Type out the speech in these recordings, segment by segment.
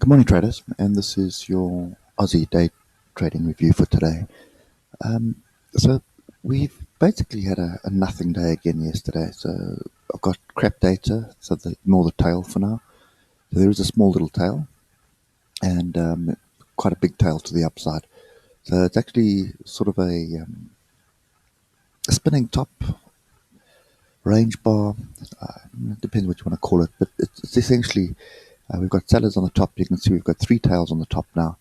Good morning, traders, and this is your Aussie day trading review for today. So we've basically had a nothing day again yesterday. So I've got crap data, so ignore the tail for now. So there is a small little tail, and quite a big tail to the upside. So it's actually sort of a spinning top range bar. Depends what you want to call it, but it's essentially we've got sellers on the top. You can see we've got three tails on the top now.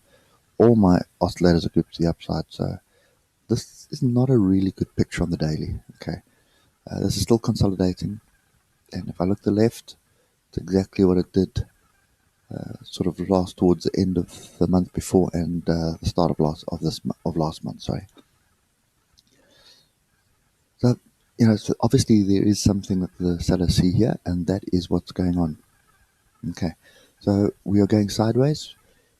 All my oscillators are grouped to the upside, so this is not a really good picture on the daily. Okay, this is still consolidating, and if I look to the left, it's exactly what it did sort of last towards the end of the month before and the start of last month. Sorry. So so obviously there is something that the sellers see here, and that is what's going on. Okay, so we are going sideways.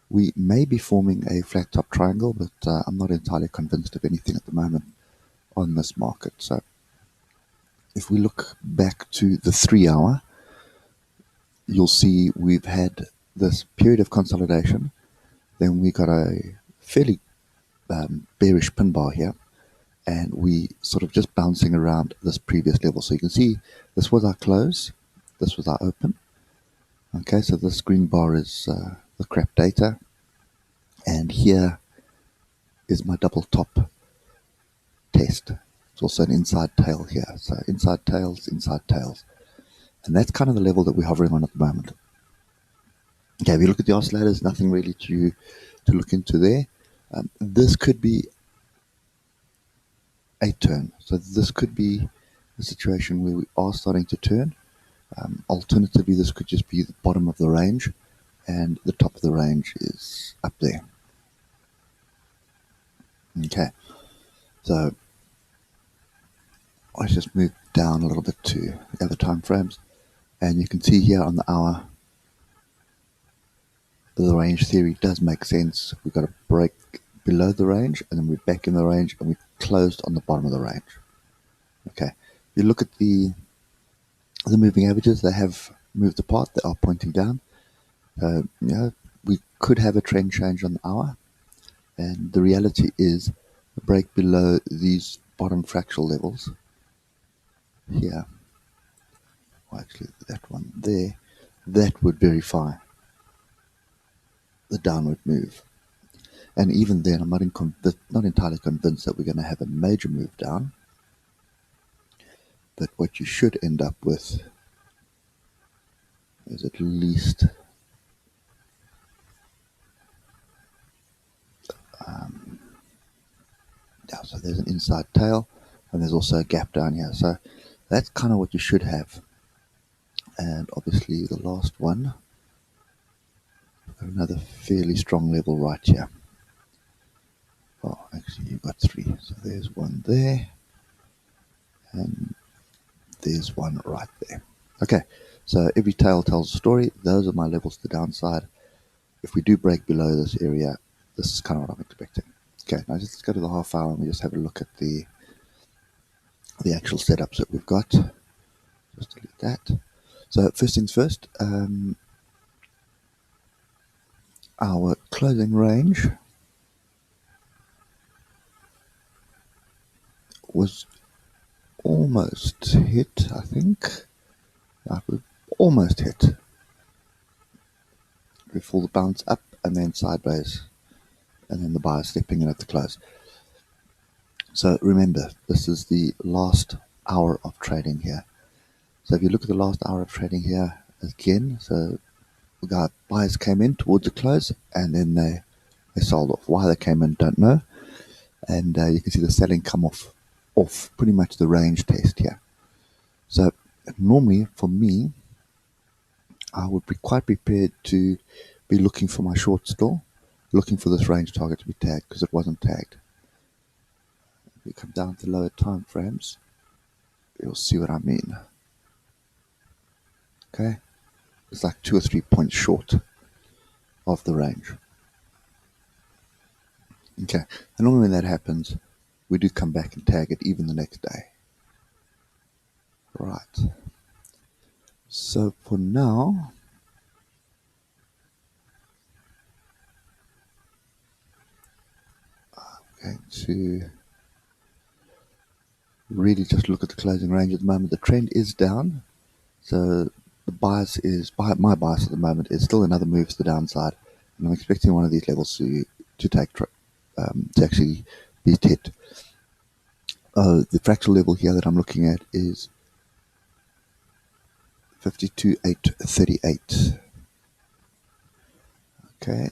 We may be forming a flat top triangle, but I'm not entirely convinced of anything at the moment on this market. So if we look back to the 3 hour, you'll see we've had this period of consolidation. Then we got a fairly bearish pin bar here, and we sort of just bouncing around this previous level. So you can see this was our close, this was our open. Okay, so this green bar is the crap data, and here is my double top test. It's also an inside tail here. So inside tails, and that's kind of the level that we're hovering on at the moment. Okay, if you look at the oscillators, nothing really to look into there. This could be a turn. So this could be a situation where we are starting to turn. Alternatively, this could just be the bottom of the range, and the top of the range is up there. Okay, so let's just move down a little bit to the other time frames, and you can see here on the hour, the range theory does make sense. We've got a break below the range, and then we're back in the range, and we closed on the bottom of the range. Okay, if you look at the moving averages, they have moved apart. They are pointing down. We could have a trend change on the hour, and the reality is a break below these bottom fractal levels here. Well, actually, that one there, that would verify the downward move. And even then, I'm not entirely convinced that we're going to have a major move down. But what you should end up with is at least so there's an inside tail, and there's also a gap down here. So that's kind of what you should have. And obviously the last one, we've got another fairly strong level right here. Well, actually you've got three. So there's one there, and there's one right there. Okay, so every tail tells a story. Those are my levels to the downside. If we do break below this area, this is kind of what I'm expecting. Okay, now let's go to the half hour and we just have a look at the actual setups that we've got. Just delete that. So first things first, our closing range was almost hit, I think. We almost hit before the bounce up and then sideways, and then the buyer stepping in at the close. So remember, this is the last hour of trading here. So if you look at the last hour of trading here again, so we got buyers came in towards the close, and then they sold off. Why they came in, don't know. And you can see the selling come off pretty much the range test here. So normally for me, I would be quite prepared to be looking for my short still, looking for this range target to be tagged because it wasn't tagged. If we come down to lower time frames, you'll see what I mean. Okay, it's like 2 or 3 points short of the range. Okay, and normally when that happens, we do come back and tag it even the next day. Right. So for now, going to really just look at the closing range at the moment. The trend is down, so the bias is, my bias at the moment is still another move to the downside, and I'm expecting one of these levels to actually be hit. The fractal level here that I'm looking at is 52,838. Okay.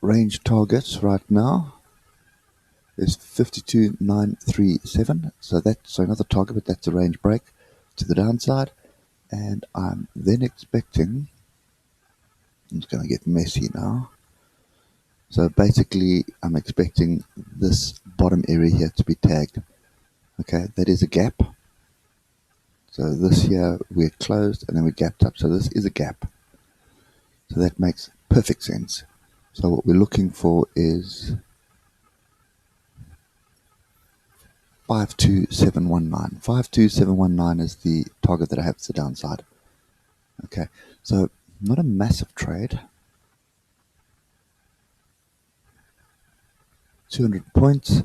Range targets right now is 52,937. So another target, but that's a range break to the downside. And I'm then expecting, it's going to get messy now. So basically, I'm expecting this bottom area here to be tagged. Okay, that is a gap. So this here, we're closed and then we gapped up. So this is a gap. So that makes perfect sense. So what we're looking for is 52719. 52719 is the target that I have to the downside. Okay, so not a massive trade. 200 points,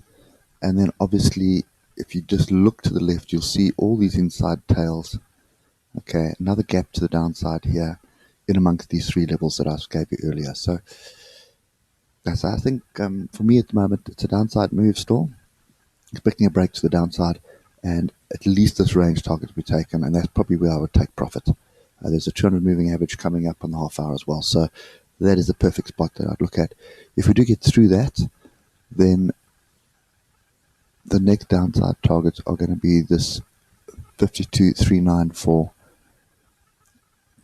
and then obviously if you just look to the left, you'll see all these inside tails. Okay, another gap to the downside here in amongst these three levels that I gave you earlier. So that's, I think, for me at the moment, it's a downside move still, expecting a break to the downside, and at least this range target to be taken, and that's probably where I would take profit. There's a 200 moving average coming up on the half hour as well, so that is the perfect spot that I'd look at. If we do get through that, then the next downside targets are going to be this 52,394,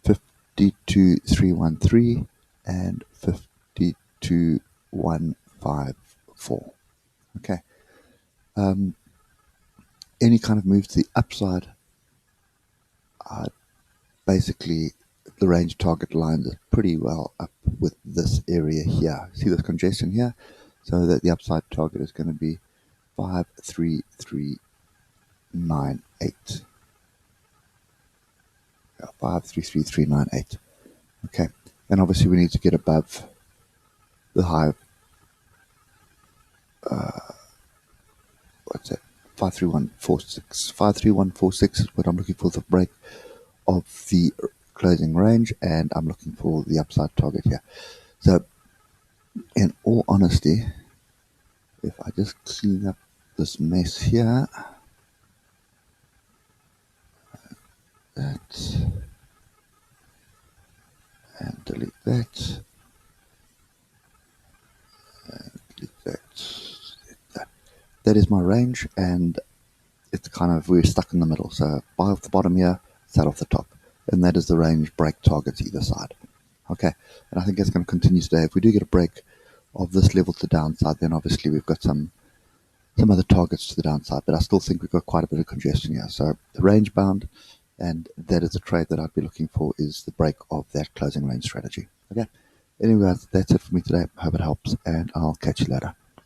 52,313, and 52,154. Okay. Any kind of move to the upside, basically the range target lines are pretty well up with this area here. See this congestion here? So that the upside target is going to be 53398. 533,398. Okay, and obviously we need to get above the high. What's that? 53146. 53146 is what I'm looking for, the break of the closing range, and I'm looking for the upside target here. So, in all honesty, if I just clean up this mess here, that, and delete that, and delete that. That is my range, and it's kind of, we're stuck in the middle. So buy off the bottom here, sell off the top, and that is the range break targets either side. Okay, and I think it's going to continue today. If we do get a break of this level to the downside, then obviously we've got some other targets to the downside, but I still think we've got quite a bit of congestion here. So the range bound, and that is a trade that I'd be looking for, is the break of that closing range strategy. Okay, anyway, that's it for me today. Hope it helps, and I'll catch you later.